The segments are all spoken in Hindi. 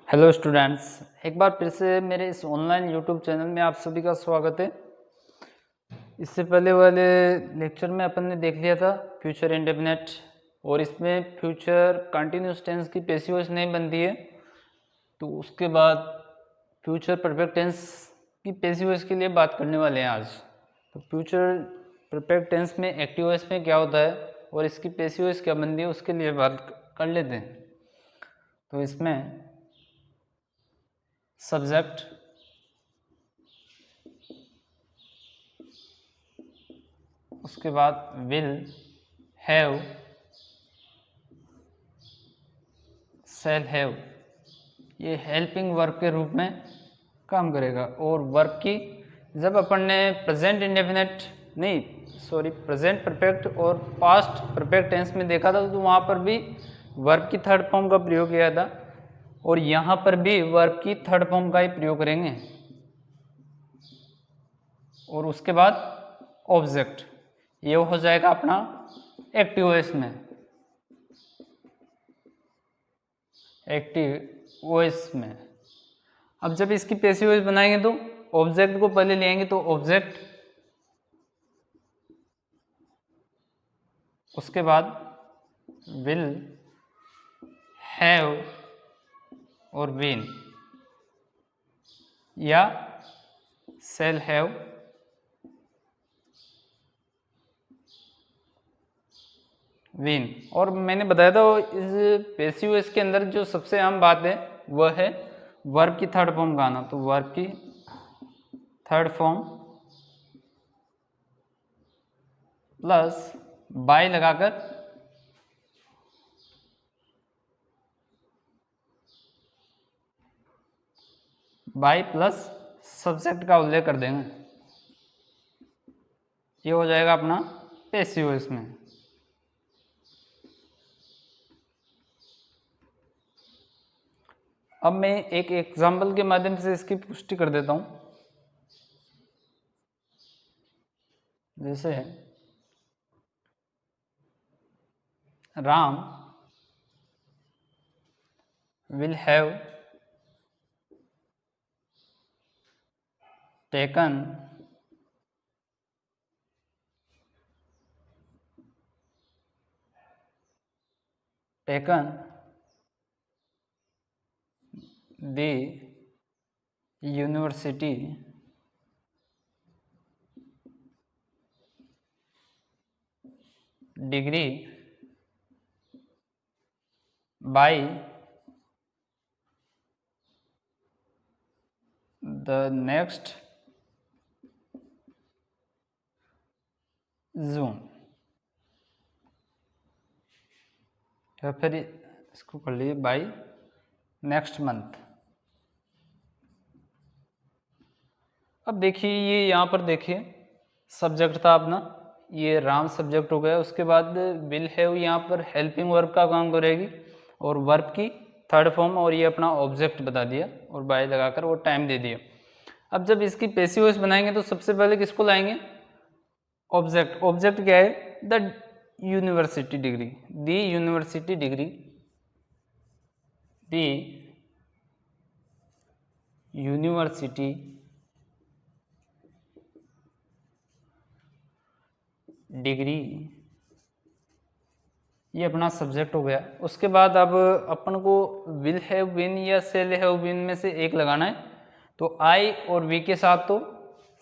हेलो स्टूडेंट्स, एक बार फिर से मेरे इस ऑनलाइन यूट्यूब चैनल में आप सभी का स्वागत है। इससे पहले वाले लेक्चर में अपन ने देख लिया था फ्यूचर इंडेफिनेट, और इसमें फ्यूचर कंटिन्यूस टेंस की पैसिव वॉइस नहीं बनती है। तो उसके बाद फ्यूचर परफेक्ट टेंस की पैसिव वॉइस के लिए बात करने वाले हैं आज। तो फ्यूचर परफेक्ट टेंस में एक्टिव वॉइस में क्या होता है और इसकी पैसिव वॉइस क्या बनती है, उसके लिए बात कर लेते हैं। तो इसमें सब्जेक्ट, उसके बाद विल, हैव, शैल हैव, ये हेल्पिंग वर्ब के रूप में काम करेगा। और वर्ब की जब अपन ने प्रेजेंट इंडेफिनेट प्रेजेंट परफेक्ट और पास्ट परफेक्ट टेंस में देखा था, तो वहाँ पर भी वर्ब की थर्ड फॉर्म का प्रयोग किया था, और यहाँ पर भी वर्ब की थर्ड फॉर्म का ही प्रयोग करेंगे। और उसके बाद ऑब्जेक्ट, ये हो जाएगा अपना एक्टिव वॉइस में, एक्टिव वॉइस में। अब जब इसकी पैसिव वॉइस बनाएंगे तो ऑब्जेक्ट को पहले ले आएंगे, तो ऑब्जेक्ट, उसके बाद विल, हैव और बीन, या शैल हैव, बीन। और मैंने बताया था इस पैसिव वॉइस के अंदर जो सबसे आम बात है वह है वर्ब की थर्ड फॉर्म का आना। तो वर्ब की थर्ड फॉर्म प्लस बाय लगाकर बाय प्लस सब्जेक्ट का उल्लेख कर देंगे। ये हो जाएगा अपना पैसिव वॉइस में। अब मैं एक एग्जाम्पल के माध्यम से इसकी पुष्टि कर देता हूं। जैसे Ram will have taken the university degree by the next June, या फिर इसको कर लीजिए बाय नेक्स्ट मंथ। अब देखिए, ये यहाँ पर देखिए सब्जेक्ट था अपना, ये राम सब्जेक्ट हो गया। उसके बाद विल हैव यहाँ पर हेल्पिंग वर्ब का काम करेगी, और वर्ब की थर्ड फॉर्म, और ये अपना ऑब्जेक्ट बता दिया, और बाय लगाकर वो टाइम दे दिया। अब जब इसकी पैसिव वॉइस बनाएंगे तो सबसे पहले किसको लाएंगे? ऑब्जेक्ट। ऑब्जेक्ट क्या है? The university degree, the university degree, the university degree, ये अपना सब्जेक्ट हो गया। उसके बाद अब अपन को विल हैव बीन या सेल हैव बीन में से एक लगाना है। तो आई और वी के साथ तो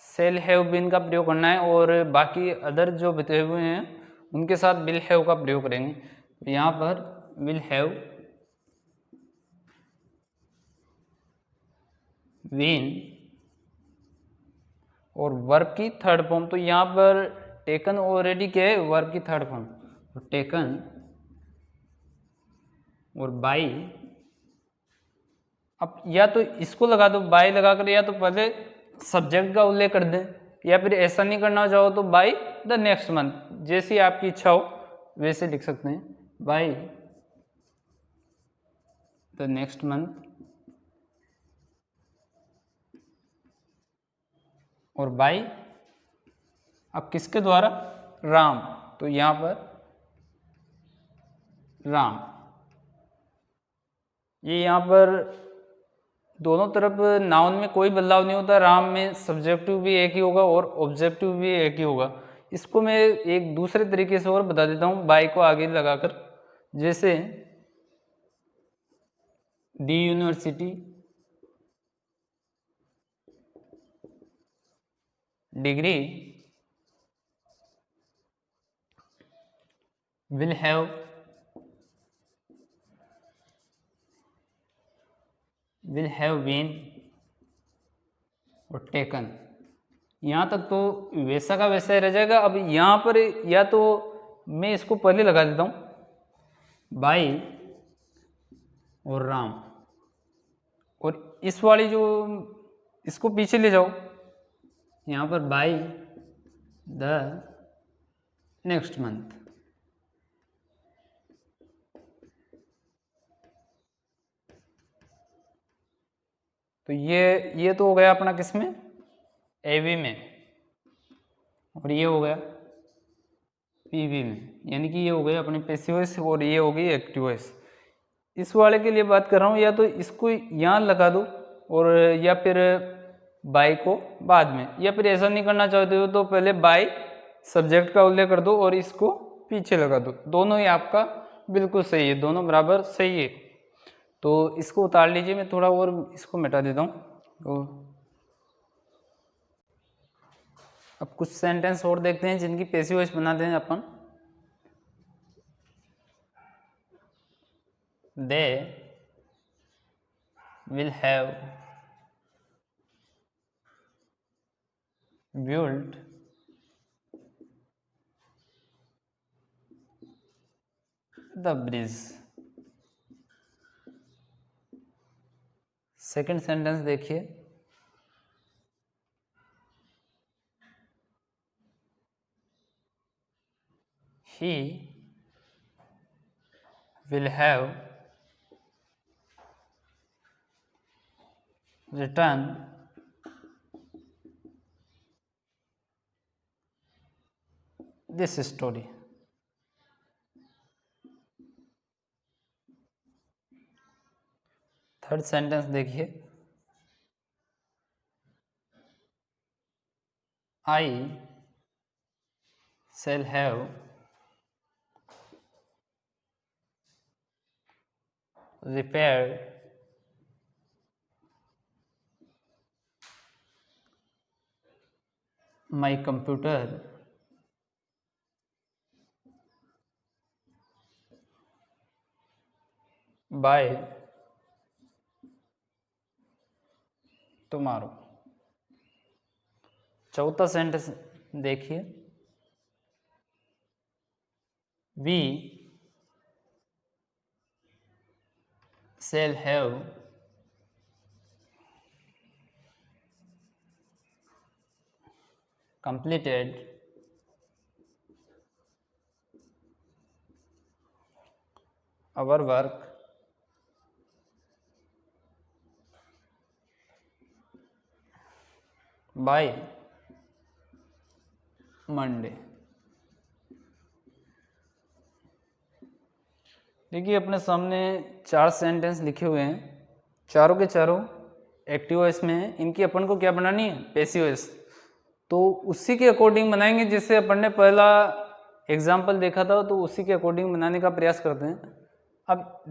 सेल हैव बीन का प्रयोग करना है, और बाकी अदर जो बचे हुए हैं उनके साथ विल हैव का प्रयोग करेंगे। तो यहाँ पर विल हैव बीन, और वर्ब की थर्ड फॉर्म, तो यहाँ पर टेकन ऑलरेडी क्या है? वर्ब की थर्ड फॉर्म, तो टेकन और बाई। अब या तो इसको लगा दो बाय लगाकर, या तो पहले सब्जेक्ट का उल्लेख कर दें, या फिर ऐसा नहीं करना चाहो तो बाय द नेक्स्ट मंथ, जैसी आपकी इच्छा हो वैसे लिख सकते हैं, बाय द नेक्स्ट मंथ। और बाय अब किसके द्वारा? राम, तो यहां पर राम, ये यहाँ पर दोनों तरफ नाउन में कोई बदलाव नहीं होता। राम में सब्जेक्टिव भी एक ही होगा और ऑब्जेक्टिव भी एक ही होगा। इसको मैं एक दूसरे तरीके से और बता देता हूँ बाई को आगे लगाकर। जैसे the university, degree, will have, been और टेकन। यहाँ तक तो वैसा का वैसा ही रह जाएगा। अब यहाँ पर या तो मैं इसको पहले लगा देता हूँ बाई और राम, और इस वाली जो इसको पीछे ले जाओ, यहाँ पर बाई द नेक्स्ट मंथ। तो ये तो हो गया अपना किसमें, एवी में, और ये हो गया पीवी में, यानी कि ये हो गया अपने पैसिव वॉइस और ये हो गई एक्टिव वॉइस। इस वाले के लिए बात कर रहा हूँ, या तो इसको यहाँ लगा दो और या फिर बाई को बाद में, या फिर ऐसा नहीं करना चाहते हो तो पहले बाई सब्जेक्ट का उल्लेख कर दो और इसको पीछे लगा दो। दोनों ही आपका बिल्कुल सही है, दोनों बराबर सही है। तो इसको उतार लीजिए, मैं थोड़ा और इसको मिटा देता हूँ। तो अब कुछ सेंटेंस और देखते हैं जिनकी पैसिव वॉइस बनाते हैं अपन। They will have built the bridge। Second sentence देखिए, he will have written this story। Third sentence देखिए, I shall have repaired my computer by tomorrow। चौथा सेंटेंस देखिए, we shall have completed our work by Monday। देखिए अपने सामने चार सेंटेंस लिखे हुए हैं, चारों के चारों एक्टिव वॉइस में है। इनकी अपन को क्या बनानी है, पैसिव वॉइस। तो उसी के अकॉर्डिंग बनाएंगे जिससे अपन ने पहला एग्जाम्पल देखा था, तो उसी के अकॉर्डिंग बनाने का प्रयास करते हैं। अब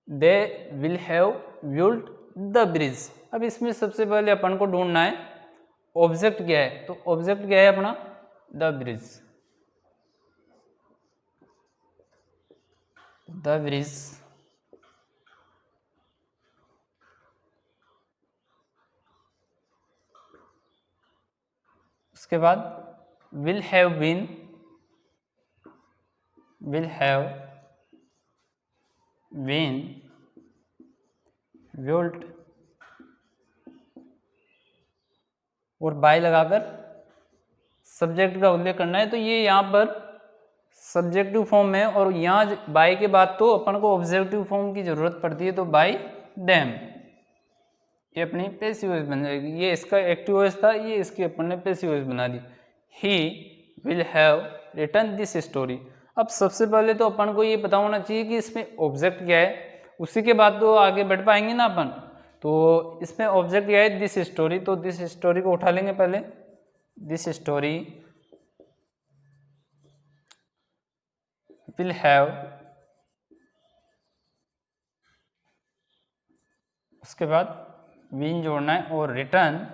दे will have built the bridge. अब इसमें सबसे पहले अपन को ढूंढना है ऑब्जेक्ट क्या है। तो ऑब्जेक्ट क्या है अपना, द ब्रिज। द ब्रिज उसके बाद will have been, will have been built, और बाय लगाकर सब्जेक्ट का उल्लेख करना है। तो ये यहाँ पर सब्जेक्टिव फॉर्म है और यहाँ बाय के बाद तो अपन को ऑब्जेक्टिव फॉर्म की जरूरत पड़ती है। तो बाय देम ये अपनी पैसिव वॉइस बन जाएगी। ये इसका एक्टिव वॉइस था, ये इसकी अपन ने पैसिव वॉइस बना दी। He will have written this story. अब सबसे पहले तो अपन को ये पता होना चाहिए कि इसमें ऑब्जेक्ट क्या है। उसी के बाद तो आगे बढ़ पाएंगे ना अपन। तो इसमें ऑब्जेक्ट क्या है, दिस स्टोरी, तो दिस स्टोरी को उठा लेंगे पहले, दिस स्टोरी विल हैव, उसके बाद बीन जोड़ना है और रिटर्न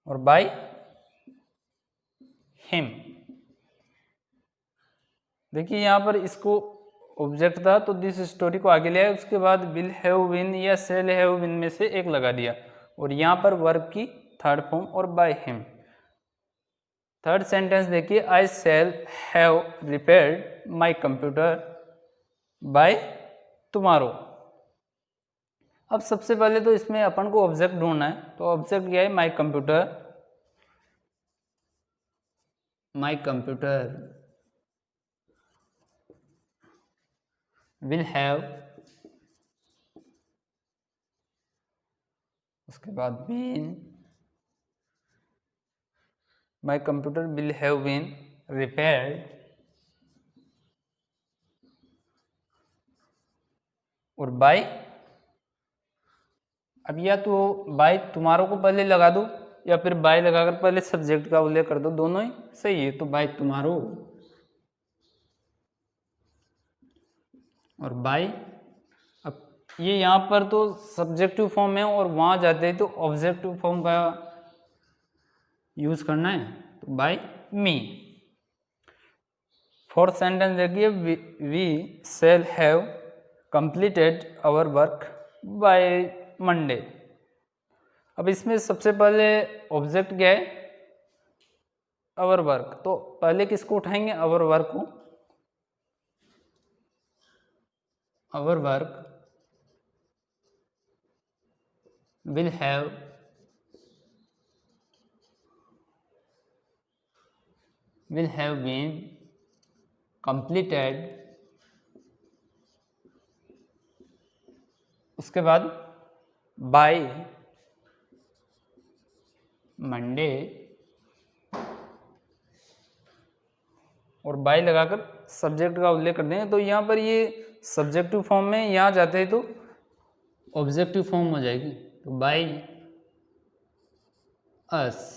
और बाय हिम। देखिए यहाँ पर इसको ऑब्जेक्ट था तो दिस स्टोरी को आगे ले आया, उसके बाद विल हैव बीन या सेल हैव बीन में से एक लगा दिया और यहाँ पर वर्ब की थर्ड फॉर्म और बाय हिम। थर्ड सेंटेंस देखिए, I shall have repaired my computer by tomorrow. अब सबसे पहले तो इसमें अपन को ऑब्जेक्ट ढूंढना है, तो ऑब्जेक्ट क्या है, my computer, my computer will have, उसके बाद been, my computer will have been repaired और बाय, अब या तो बाय तुम्हारो को पहले लगा दो या फिर बाय लगाकर पहले सब्जेक्ट का उल्लेख कर दो, दोनों ही सही है। तो बाय तुम्हारो और बाय, अब ये यहाँ पर तो सब्जेक्टिव फॉर्म है और वहाँ जाते हैं तो ऑब्जेक्टिव फॉर्म का यूज करना है, तो बाय मी। फोर्थ सेंटेंस देखिए, we shall have completed our work by Monday. अब इसमें सबसे पहले ऑब्जेक्ट क्या है, आवर वर्क, तो पहले किसको उठाएंगे, आवर वर्क को, our work will have been completed, उसके बाद बाय मंडे और बाय लगाकर सब्जेक्ट का उल्लेख कर देंगे। तो यहाँ पर ये सब्जेक्टिव फॉर्म में, यहाँ जाते हैं तो ऑब्जेक्टिव फॉर्म हो जाएगी, तो बाय अस।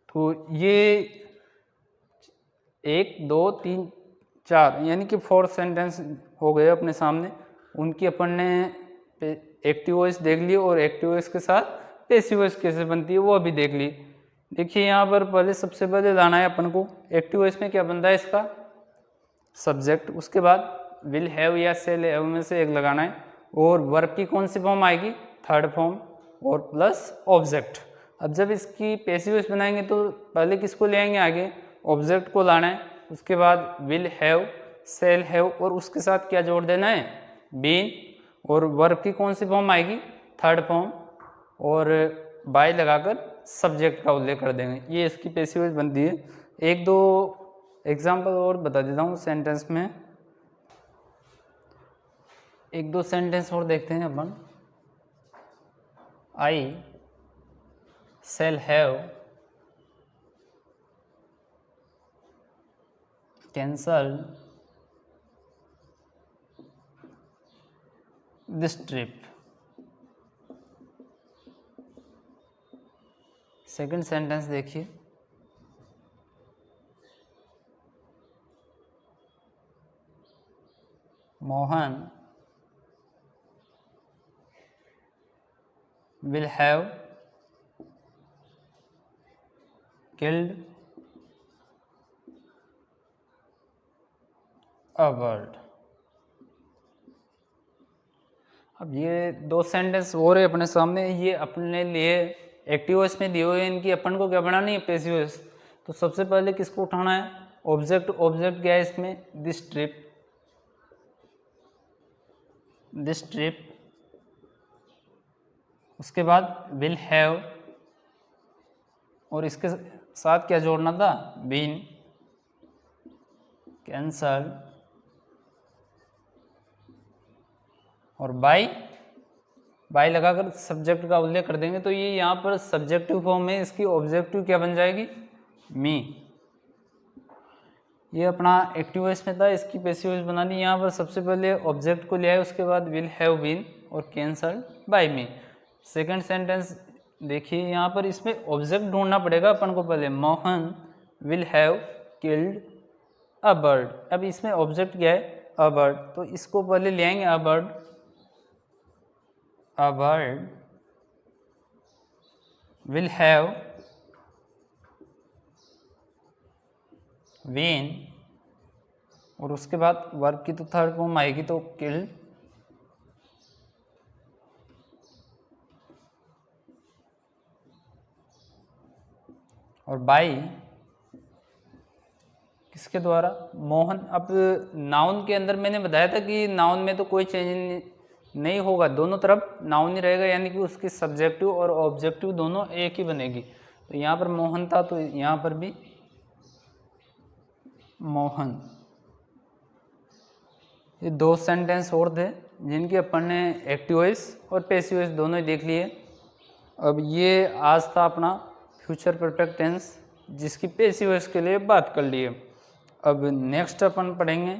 तो ये 1 2 3 4 यानी कि 4 सेंटेंस हो गए अपने सामने। उनकी अपन ने एक्टिव वॉइस देख ली और एक्टिव वॉइस के साथ पैसिव वॉइस कैसे बनती है वो अभी देख ली। देखिए यहाँ पर पहले सबसे पहले लाना है अपन को, एक्टिव वॉइस में क्या बनता है इसका, सब्जेक्ट, उसके बाद विल हैव या सेल हैव में से एक लगाना है और वर्ब की कौन सी फॉर्म आएगी, थर्ड फॉर्म और प्लस ऑब्जेक्ट। अब जब इसकी पैसिव वॉइस बनाएंगे तो पहले किसको ले आएंगे, आगे ऑब्जेक्ट को लाना है, उसके बाद विल हैव, सेल हैव और उसके साथ क्या जोड़ देना है, बीन, और वर्ब की कौन सी फॉर्म आएगी, थर्ड फॉर्म, और बाय लगाकर सब्जेक्ट का उल्लेख कर देंगे। ये इसकी पैसिव वॉइस बनती है। 1 2 एग्जाम्पल और बता देता हूँ सेंटेंस में, 1 2 सेंटेंस और देखते हैं अपन। आई shall have cancelled this trip। Second sentence देखिए, Mohan will have killed a bird। अब ये 2 सेंटेंस और है अपने सामने, ये अपने लिए एक्टिव वॉइस में दिए हुए हैं, इनकी अपन को क्या बनानी है, पैसिव वॉइस। तो सबसे पहले किसको उठाना है, ऑब्जेक्ट। ऑब्जेक्ट क्या है इसमें, दिस ट्रिप, दिस ट्रिप, उसके बाद विल हैव और इसके साथ क्या जोड़ना था, बीन, कैंसल और बाय लगाकर सब्जेक्ट का उल्लेख कर देंगे। तो ये यहाँ पर सब्जेक्टिव फॉर्म में, इसकी ऑब्जेक्टिव क्या बन जाएगी, मी। ये अपना एक्टिव वॉइस में था, इसकी पैसिव वॉइस बनानी। यहाँ पर सबसे पहले ऑब्जेक्ट को लिया है, उसके बाद विल हैव बीन और cancelled by me. Second sentence देखिए, यहाँ पर इसमें ऑब्जेक्ट ढूंढना पड़ेगा अपन को पहले। Mohan will have killed a bird. अब इसमें ऑब्जेक्ट क्या है, अ बर्ड, तो इसको पहले ले आएंगे a bird. A bird will have been, और उसके बाद वर्ब की तो थर्ड फॉर्म आएगी तो किल्ड। और बाई किसके द्वारा, मोहन। अब नाउन के अंदर मैंने बताया था कि नाउन में तो कोई चेंज नहीं होगा, दोनों तरफ नाउन ही रहेगा, यानी कि उसकी सब्जेक्टिव और ऑब्जेक्टिव दोनों एक ही बनेगी। तो यहाँ पर मोहन था तो यहाँ पर भी मोहन। ये दो सेंटेंस और थे जिनकी अपन ने एक्टिव वॉइस और पैसिव वॉइस दोनों ही देख लिए। अब ये आज था अपना फ्यूचर परफेक्ट टेंस, जिसकी पैसिव वॉइस के लिए बात कर लिए। अब नेक्स्ट अपन पढ़ेंगे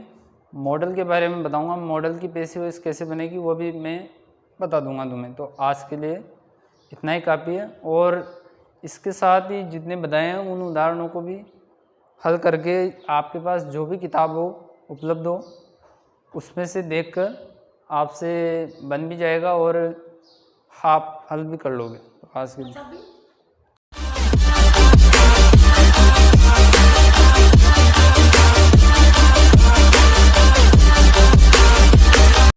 मॉडल के बारे में, बताऊंगा मॉडल की पैसिव वॉइस कैसे बनेगी, वो भी मैं बता दूंगा तुम्हें। तो आज के लिए इतना ही काफ़ी है, और इसके साथ ही जितने बताए हैं उन उदाहरणों को भी हल करके आपके पास जो भी किताब हो उपलब्ध हो उसमें से देखकर आपसे बन भी जाएगा और आप हल भी कर लोगे। तो आज के लिए